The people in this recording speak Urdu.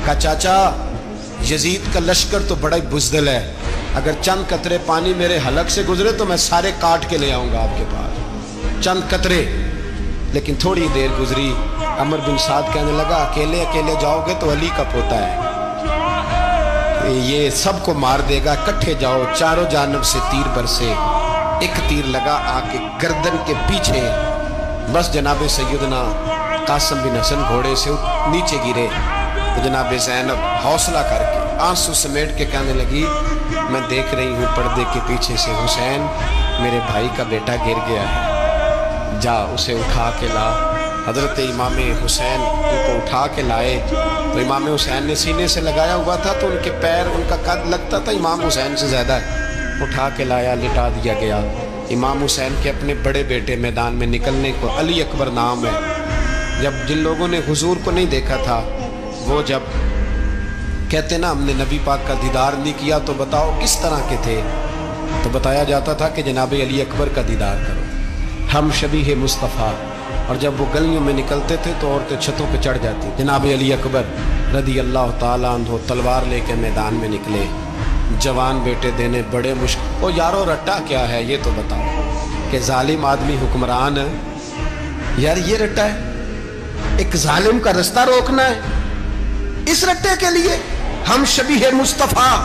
کہا چاچا یزید کا لشکر تو بڑا ہی بزدل ہے، اگر چند قطرے پانی میرے حلق سے گزرے تو میں سارے کاٹ کے لے آؤں گا آپ کے پاس، چند قطرے۔ لیکن تھوڑی دیر گزری، عمر بن سعد کہنے لگا اکیلے اکیلے جاؤ گے تو علی کا پوتا ہے، یہ سب کو مار دے گا، کٹھے جاؤ۔ چاروں جانب سے تیر برسے، ایک تیر لگا آ کے گردن کے پیچھے، بس جناب سیدنا قاسم بن حسن گھوڑے سے نیچے گرے۔ تو جناب زینب حوصلہ کر کے آنسو سمیٹ کے کہنے لگی میں دیکھ رہی ہوں پردے کے پیچھے سے حسین میرے بھائی کا بیٹا گر گیا ہے، جا اسے اٹھا کے لا۔ حضرت امام حسین ان کو اٹھا کے لائے تو امام حسین نے سینے سے لگایا ہوا تھا تو ان کے پیر، ان کا قد لگتا تھا امام حسین سے زیادہ ہے، اٹھا کے لایا، لٹا دیا گیا۔ امام حسین کے اپنے بڑے بیٹے میدان میں نکلنے کو علی اکبر نام ہے۔ جب جن لوگوں نے حضور کو نہیں دیکھا تھا وہ جب کہتے نا ہم نے نبی پاک کا دیدار نہیں کیا تو بتاؤ کس طرح کے تھے، تو بتایا جاتا تھا کہ جناب علی اکبر کا دیدار کرو، ہم شبیہ مصطفیٰ۔ اور جب وہ گلیوں میں نکلتے تھے تو عورتیں چھتوں پہ چڑھ جاتی۔ جناب علی اکبر رضی اللہ تعالیٰ عنہ تلوار لے کے میدان میں نکلے، جوان بیٹے دینے بڑے مشکل۔ او یارو رٹا کیا ہے یہ تو بتاؤ، کہ ظالم آدمی حکمران ہے یار، یہ رٹا ہے، ایک ظالم کا رستہ روکنا ہے، اس رٹے کے لیے ہم شبیہ مصطفیٰ